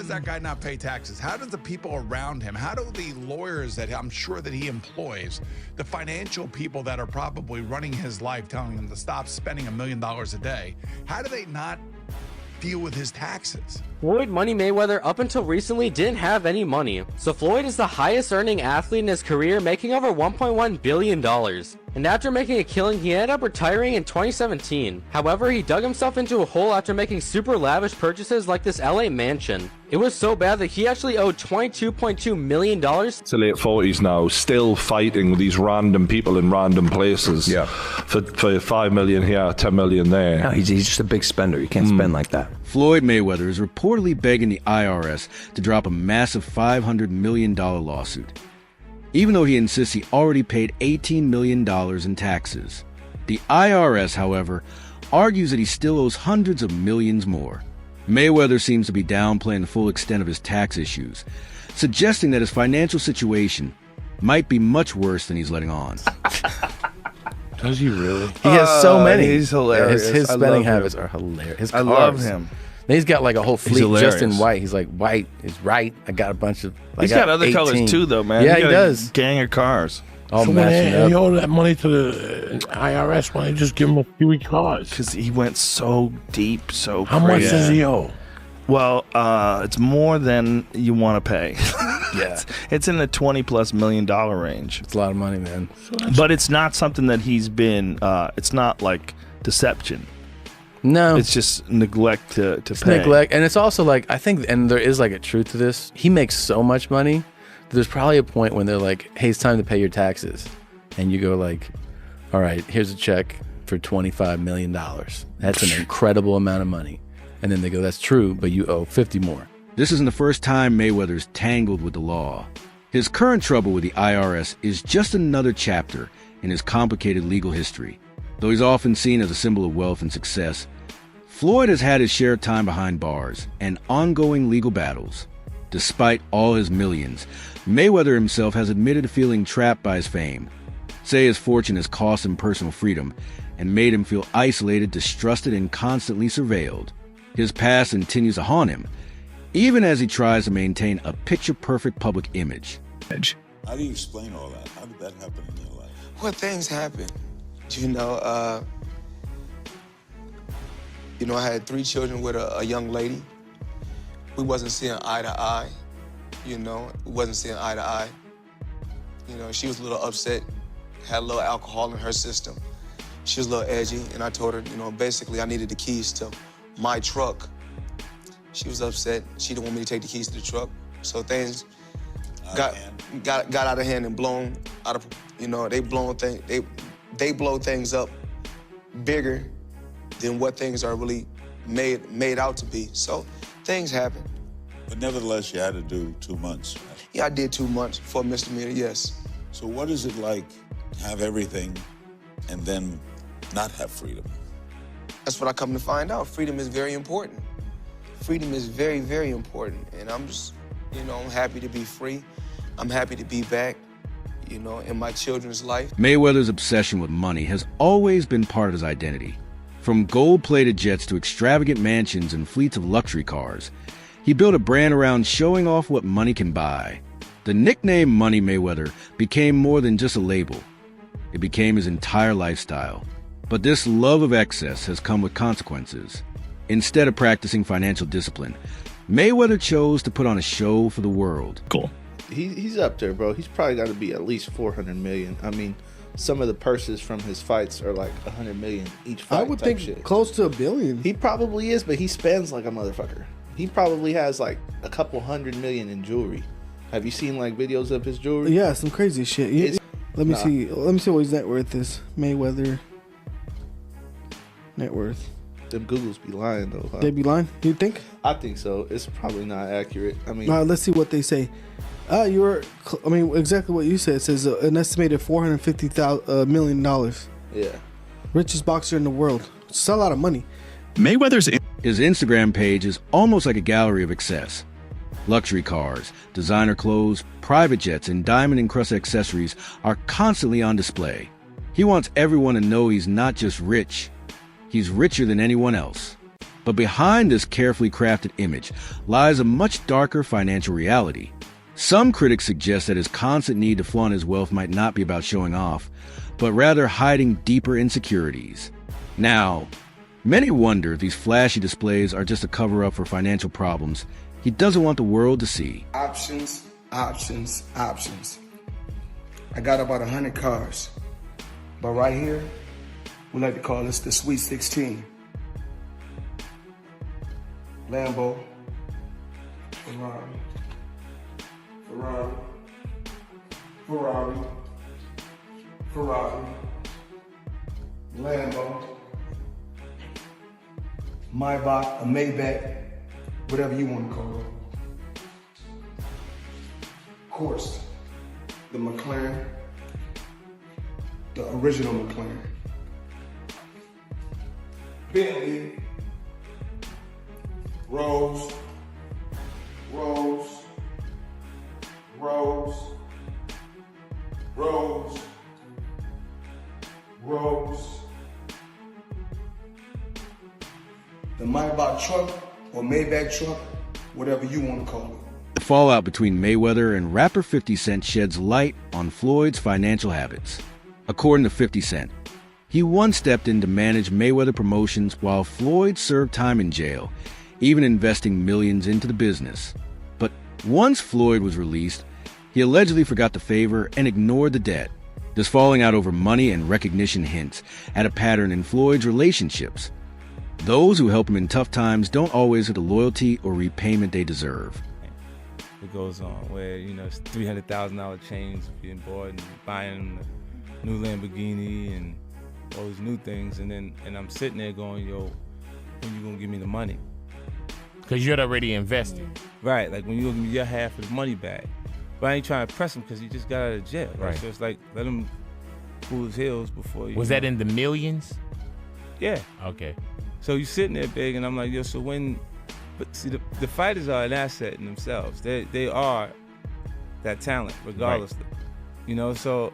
does that guy not pay taxes? How does the people around him, how do the lawyers that I'm sure that he employs, the financial people that are probably running his life, telling him to stop spending $1 million a day, how do they not deal with his taxes? Floyd Money Mayweather up until recently didn't have any money, so Floyd is the highest earning athlete in his career, making over $1.1 billion. And after making a killing, he ended up retiring in 2017. However, he dug himself into a hole after making super lavish purchases like this LA mansion. It was so bad that he actually owed $22.2 million. It's the late 40s now, still fighting with these random people in random places. Yeah. For 5 million here, 10 million there. No, he's just a big spender. You can't spend like that. Floyd Mayweather is reportedly begging the IRS to drop a massive $500 million lawsuit, even though he insists he already paid $18 million in taxes. The IRS, however, argues that he still owes hundreds of millions more. Mayweather seems to be downplaying the full extent of his tax issues, suggesting that his financial situation might be much worse than he's letting on. Does he really? He has so many. He's hilarious. His I spending love habits him. are hilarious. His I cars. love him. And he's got like a whole fleet just in hilarious. white. He's like, white is right. I got a bunch of. He's got other colors too, though, man. Yeah, he got does. A gang of cars. All So when matching they up. owe that money to the IRS, why don't you just give him a few cars? Because he went so deep, so How much crazy. does he owe? Well, it's more than you want to pay. Yeah. It's in the $20+ million range. It's a lot of money, man. But it's not something that he's been, it's not like deception. No. It's just neglect to It's pay. neglect. And it's also like, I think, and there is like a truth to this. He makes so much money. There's probably a point when they're like, hey, it's time to pay your taxes. And you go like, all right, here's a check for $25 million. That's an incredible amount of money. And then they go, that's true, but you owe 50 more. This isn't the first time Mayweather's tangled with the law. His current trouble with the IRS is just another chapter in his complicated legal history. Though he's often seen as a symbol of wealth and success, Floyd has had his share of time behind bars and ongoing legal battles. Despite all his millions, Mayweather himself has admitted to feeling trapped by his fame. Say his fortune has cost him personal freedom and made him feel isolated, distrusted, and constantly surveilled. His past continues to haunt him, even as he tries to maintain a picture-perfect public image. How do you explain all that? How did that happen in your life? Well, things happen. I had 3 children with a young lady. We wasn't seeing eye to eye. We wasn't seeing eye to eye. She was a little upset, had a little alcohol in her system. She was a little edgy, and I told her, basically I needed the keys to my truck. She was upset. She didn't want me to take the keys to the truck. So things got out of hand and blown out of, they blow things up bigger than what things are really made out to be. So things happen. But nevertheless, you had to do 2 months. Right? Yeah, I did 2 months for a misdemeanor, yes. So what is it like to have everything and then not have freedom? That's what I come to find out. Freedom is very important. Freedom is very, very important. And I'm just, I'm happy to be free. I'm happy to be back, in my children's life. Mayweather's obsession with money has always been part of his identity. From gold-plated jets to extravagant mansions and fleets of luxury cars, he built a brand around showing off what money can buy. The nickname Money Mayweather became more than just a label. It became his entire lifestyle. But this love of excess has come with consequences. Instead of practicing financial discipline, Mayweather chose to put on a show for the world. Cool. He's up there, bro. He's probably got to be at least 400 million. I mean, some of the purses from his fights are like 100 million each fight. I would think shit. close to $1 billion. He probably is, but he spends like a motherfucker. He probably has like a couple 100 million in jewelry. Have you seen like videos of his jewelry? Yeah, some crazy shit. Let me see. Let me see what his net worth is. Mayweather net worth. Them Googles be lying though. Huh? They be lying? You think? I think so. It's probably not accurate. I mean, let's see what they say. Exactly what you said. It says an estimated $450 million. Yeah. Richest boxer in the world. It's a lot of money. His Instagram page is almost like a gallery of excess. Luxury cars, designer clothes, private jets, and diamond-encrusted accessories are constantly on display. He wants everyone to know he's not just rich, he's richer than anyone else. But behind this carefully crafted image lies a much darker financial reality. Some critics suggest that his constant need to flaunt his wealth might not be about showing off, but rather hiding deeper insecurities. Now, many wonder if these flashy displays are just a cover-up for financial problems he doesn't want the world to see. Options, options, options. I got about 100 cars, but right here, we like to call this the Sweet 16. Lambo, Ferrari, Ferrari, Ferrari, Ferrari, Lambo, Maybach, a Maybach, whatever you want to call it. Of course, the McLaren, the original McLaren. Bentley, Rolls, Rolls, Rolls, Rolls, Rolls. The Maybach truck or Maybach truck, whatever you want to call it. The fallout between Mayweather and rapper 50 Cent sheds light on Floyd's financial habits. According to 50 Cent, he once stepped in to manage Mayweather Promotions while Floyd served time in jail, even investing millions into the business. But once Floyd was released, he allegedly forgot the favor and ignored the debt. This falling out over money and recognition hints at a pattern in Floyd's relationships. Those who help him in tough times don't always get the loyalty or repayment they deserve. It goes on where, it's $300,000 chains being bought and buying a new Lamborghini and all these new things, and I'm sitting there going, yo, when you gonna give me the money? Because you're already invested. Right, like when you gonna give me your half of the money back. But I ain't trying to press him because he just got out of jail. Right? So it's like, let him cool his heels before you. Was that in the millions? Yeah. Okay. So you sitting there big, and I'm like, yo, so when, but see, the fighters are an asset in themselves. They are that talent, regardless. Right. So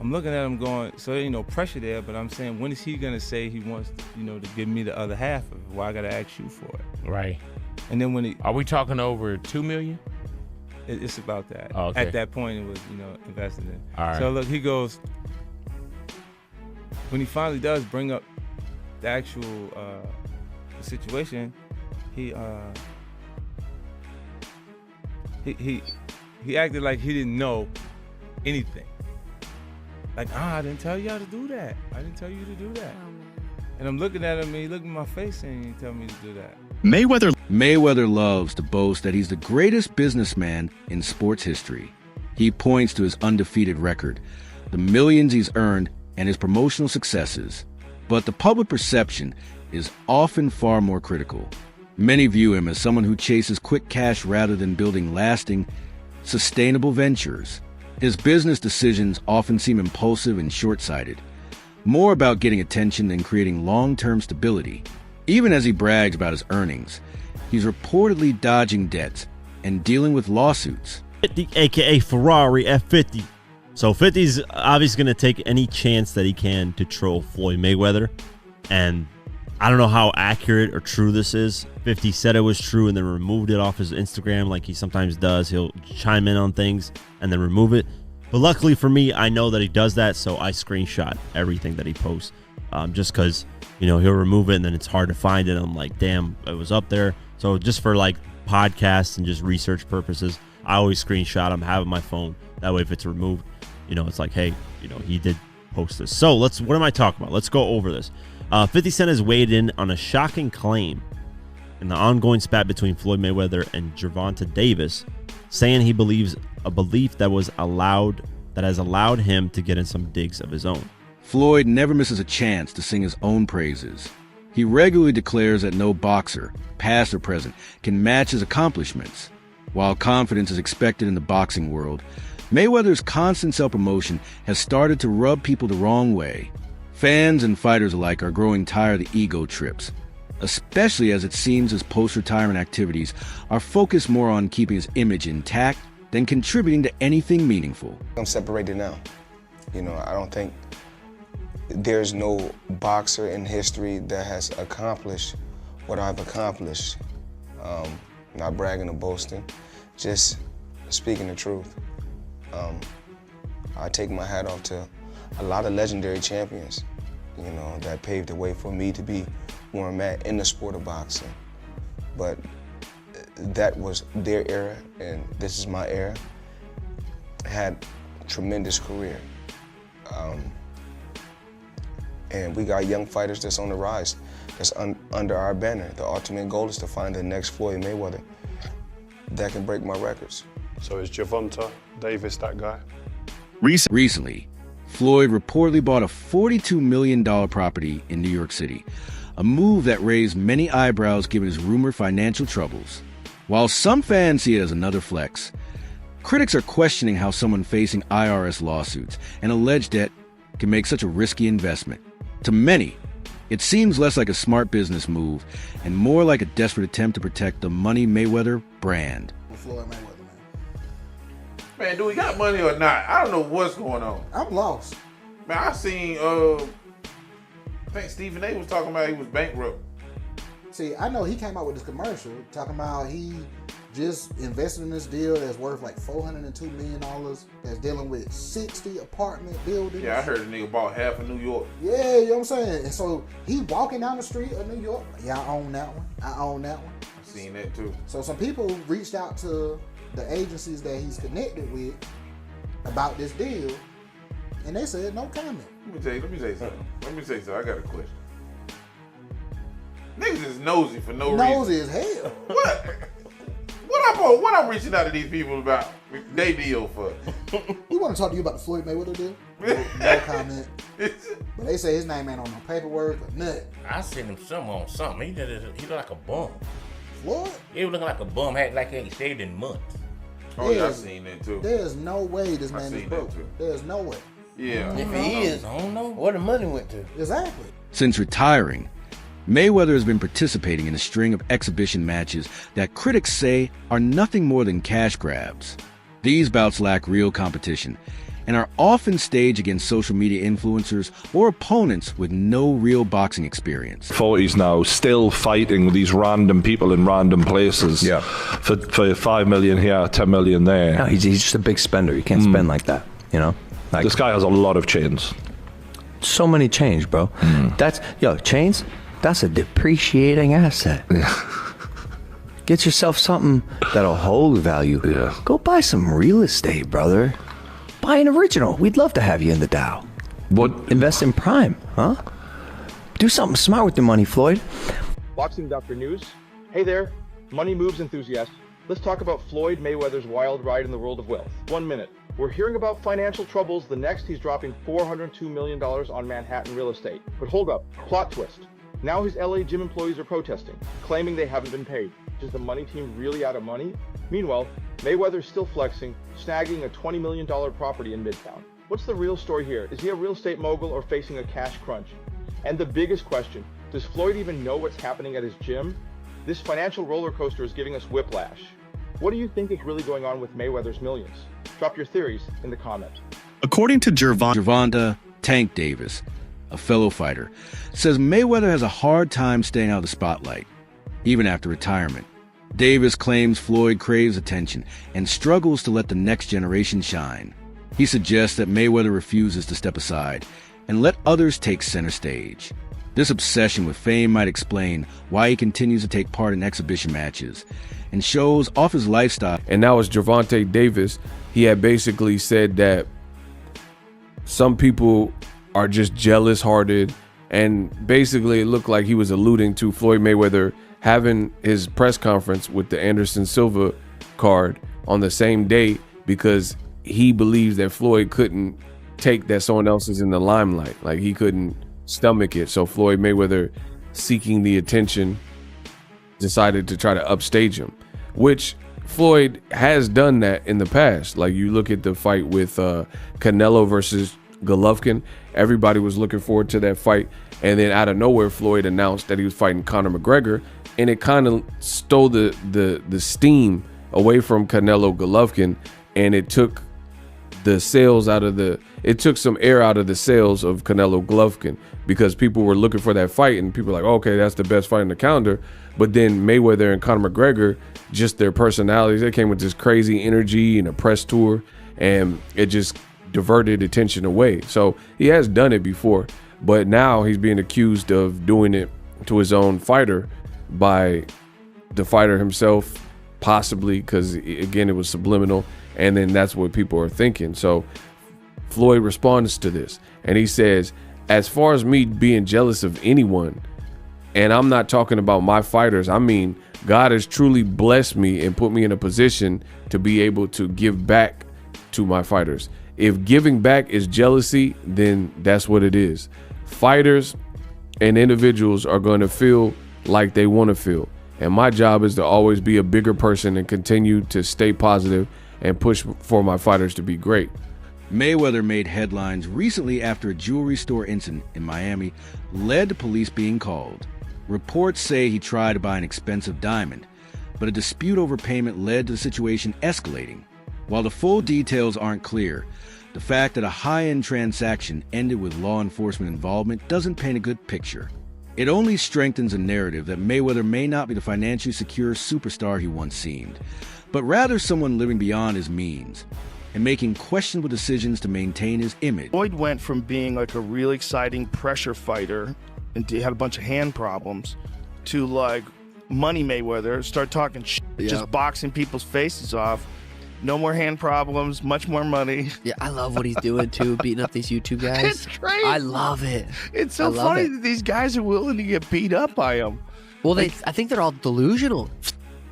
I'm looking at him going, so there ain't no pressure there, but I'm saying, when is he gonna say he wants, to give me the other half of it? Why I gotta ask you for it? Right. And then when are we talking over $2 million? It's about that. Oh, okay. At that point, it was, invested in. All right. So look, he goes, when he finally does bring up the actual situation, he acted like he didn't know anything. Like, I didn't tell you how to do that. I didn't tell you to do that. And I'm looking at him, and he looked in my face and he tell me to do that. Mayweather loves to boast that he's the greatest businessman in sports history. He points to his undefeated record, the millions he's earned, and his promotional successes. But the public perception is often far more critical. Many view him as someone who chases quick cash rather than building lasting, sustainable ventures. His business decisions often seem impulsive and short-sighted, more about getting attention than creating long-term stability. Even as he brags about his earnings, he's reportedly dodging debts and dealing with lawsuits. 50, aka Ferrari F50. So 50's obviously going to take any chance that he can to troll Floyd Mayweather. And I don't know how accurate or true this is. 50 said it was true and then removed it off his Instagram like he sometimes does. He'll chime in on things and then remove it. But luckily for me, I know that he does that, so I screenshot everything that he posts. Just because, he'll remove it and then it's hard to find it. I'm like, damn, it was up there. So just for like podcasts and just research purposes, I always screenshot them, have it on my phone. That way if it's removed, it's like, hey, he did post this. So what am I talking about? Let's go over this. 50 Cent has weighed in on a shocking claim in the ongoing spat between Floyd Mayweather and Gervonta Davis, saying he believes a belief that has allowed him to get in some digs of his own. Floyd never misses a chance to sing his own praises. He regularly declares that no boxer, past or present, can match his accomplishments. While confidence is expected in the boxing world, Mayweather's constant self-promotion has started to rub people the wrong way. Fans and fighters alike are growing tired of the ego trips, especially as it seems his post-retirement activities are focused more on keeping his image intact than contributing to anything meaningful. I'm separated now. I don't think there's no boxer in history that has accomplished what I've accomplished. Not bragging or boasting, just speaking the truth. I take my hat off to a lot of legendary champions, you know, that paved the way for me to be where I'm at in the sport of boxing. But that was their era, and this is my era. Had a tremendous career. And we got young fighters that's on the rise, that's under our banner. The ultimate goal is to find the next Floyd Mayweather that can break my records. So is Gervonta Davis that guy? Recently, Floyd reportedly bought a $42 million property in New York City, a move that raised many eyebrows given his rumored financial troubles. While some fans see it as another flex, critics are questioning how someone facing IRS lawsuits and alleged debt can make such a risky investment. To many, it seems less like a smart business move and more like a desperate attempt to protect the Money Mayweather brand. Floyd Mayweather, Man, do we got money or not? I don't know what's going on. I'm lost. Man, I seen, I think Stephen A was talking about he was bankrupt. See, I know he came out with this commercial talking about he just invested in this deal that's worth like $402 million that's dealing with 60 apartment buildings. Yeah, I heard a nigga bought half of New York. Yeah, you know what I'm saying? And so he walking down the street of New York. Yeah, I own that one. I own that one. I seen that too. So some people reached out to the agencies that he's connected with about this deal, and they said no comment. Let me say something. I got a question. Niggas is nosy for no reason. Nosy as hell. What I'm reaching out to these people about they deal for? We want to talk to you about the Floyd Mayweather deal. No comment. But they say his name ain't on no paperwork or nothing. I seen him on something. He looked like a bum. Floyd? He was looking like a bum. Had like he ain't shaved in months. Oh yeah, I seen that too. There's no way this man is broke. There's no way. Yeah. If he is, I don't know where the money went to. Exactly. Since retiring, Mayweather has been participating in a string of exhibition matches that critics say are nothing more than cash grabs. These bouts lack real competition and are often staged against social media influencers or opponents with no real boxing experience. 40s now, still fighting with these random people in random places. Yeah. For 5 million here, 10 million there. No, he's just a big spender. You can't spend like that, you know? Like, this guy has a lot of chains. So many chains, bro. Chains, that's a depreciating asset. Get yourself something that'll hold value. Yeah. Go buy some real estate, brother. Buy an original. We'd love to have you in the Dow. What? Invest in Prime, huh? Do something smart with your money, Floyd. Boxing Doctor News. Hey there, money moves enthusiasts. Let's talk about Floyd Mayweather's wild ride in the world of wealth. 1 minute. We're hearing about financial troubles. The next, he's dropping $402 million on Manhattan real estate. But hold up, plot twist. Now his LA gym employees are protesting, claiming they haven't been paid. Is the money team really out of money? Meanwhile, Mayweather's still flexing, snagging a $20 million property in Midtown. What's the real story here? Is he a real estate mogul or facing a cash crunch? And the biggest question, does Floyd even know what's happening at his gym? This financial roller coaster is giving us whiplash. What do you think is really going on with Mayweather's millions? Drop your theories in the comments. According to Gervonta Tank Davis, a fellow fighter, says Mayweather has a hard time staying out of the spotlight, even after retirement. Davis claims Floyd craves attention and struggles to let the next generation shine. He suggests that Mayweather refuses to step aside and let others take center stage. This obsession with fame might explain why he continues to take part in exhibition matches and shows off his lifestyle. And that was Gervonta Davis. He had basically said that some people are just jealous-hearted, and basically it looked like he was alluding to Floyd Mayweather having his press conference with the Anderson Silva card on the same day because he believes that Floyd couldn't take that someone else is in the limelight. Like, he couldn't stomach it. So Floyd Mayweather, seeking the attention, decided to try to upstage him, which Floyd has done that in the past. Like, you look at the fight with Canelo versus Golovkin. Everybody was looking forward to that fight, and then out of nowhere Floyd announced that he was fighting Conor McGregor, and it kind of stole the steam away from Canelo Golovkin, and it took the sails out of the, it took some air out of the sails of Canelo Golovkin, because people were looking for that fight and people were like, okay, that's the best fight in the calendar. But then Mayweather and Conor McGregor, just their personalities, they came with this crazy energy and a press tour, and it just diverted attention away. So he has done it before, but now he's being accused of doing it to his own fighter by the fighter himself, possibly, because again, it was subliminal. And then that's what people are thinking. So Floyd responds to this and he says, as far as me being jealous of anyone, and I'm not talking about my fighters, I mean, God has truly blessed me and put me in a position to be able to give back to my fighters. If giving back is jealousy, then that's what it is. Fighters and individuals are going to feel like they want to feel. And my job is to always be a bigger person and continue to stay positive and push for my fighters to be great. Mayweather made headlines recently after a jewelry store incident in Miami led to police being called. Reports say he tried to buy an expensive diamond, but a dispute over payment led to the situation escalating. While the full details aren't clear, the fact that a high-end transaction ended with law enforcement involvement doesn't paint a good picture. It only strengthens a narrative that Mayweather may not be the financially secure superstar he once seemed, but rather someone living beyond his means and making questionable decisions to maintain his image. Floyd went from being like a really exciting pressure fighter and he had a bunch of hand problems to like Money Mayweather, start talking shit, just boxing people's faces off. No more hand problems, much more money. Yeah, I love what he's doing too, beating up these YouTube guys. It's great. I love it. It's so funny that these guys are willing to get beat up by him. Well, I think they're all delusional.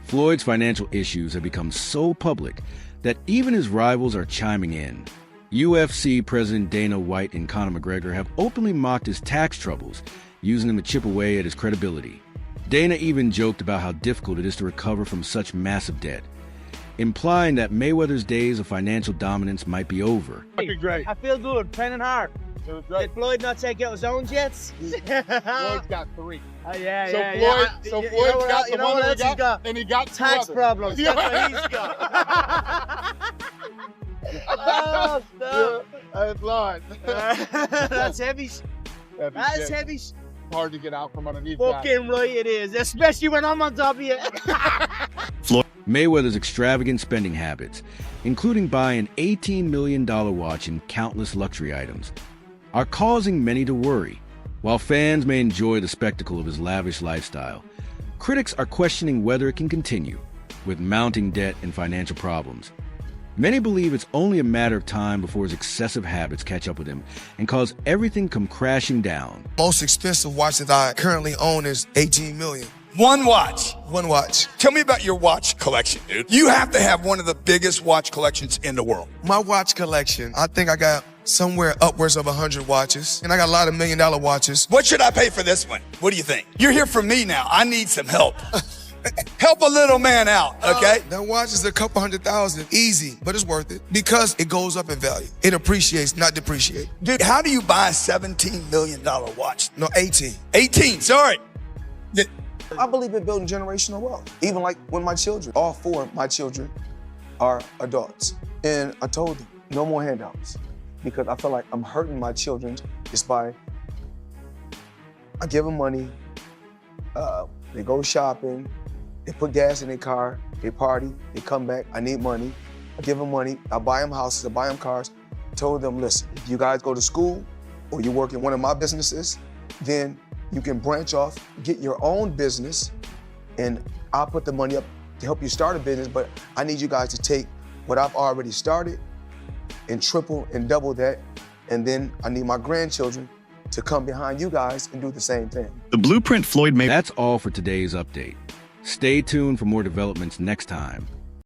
Floyd's financial issues have become so public that even his rivals are chiming in. UFC President Dana White and Conor McGregor have openly mocked his tax troubles, using them to chip away at his credibility. Dana even joked about how difficult it is to recover from such massive debt, implying that Mayweather's days of financial dominance might be over. That'd be great. I feel good, training hard. It was great. Did Floyd not take out his own jets? Floyd's got 3. Yeah. So Floyd's got the one that he got, and he got tax problems. That's what he's got. Oh, stop. That's Lord. That's heavy. That's heavy. Hard to get out from underneath. Fucking right it is, especially when I'm on top of you. Mayweather's extravagant spending habits, including buying an $18 million watch and countless luxury items, are causing many to worry. While fans may enjoy the spectacle of his lavish lifestyle, critics are questioning whether it can continue with mounting debt and financial problems. Many believe it's only a matter of time before his excessive habits catch up with him and cause everything come crashing down. Most expensive watch that I currently own is $18 million. One watch. One watch. Tell me about your watch collection, dude. You have to have one of the biggest watch collections in the world. My watch collection, I think I got somewhere upwards of 100 watches, and I got a lot of $1 million watches. What should I pay for this one? What do you think? You're here for me now. I need some help. Help a little man out, okay? That watch is a couple $100,000, easy, but it's worth it because it goes up in value. It appreciates, not depreciate. Dude, how do you buy a $17 million watch? No, 18. 18, sorry. I believe in building generational wealth. Even like when my children, all 4 of my children are adults. And I told them, no more handouts. Because I feel like I'm hurting my children just by, I give them money, they go shopping, they put gas in their car, they party, they come back, I need money. I give them money, I buy them houses, I buy them cars. I told them, listen, if you guys go to school or you work in one of my businesses, then you can branch off, get your own business, and I'll put the money up to help you start a business, but I need you guys to take what I've already started and triple and double that, and then I need my grandchildren to come behind you guys and do the same thing. The blueprint Floyd Mayweather. That's all for today's update. Stay tuned for more developments next time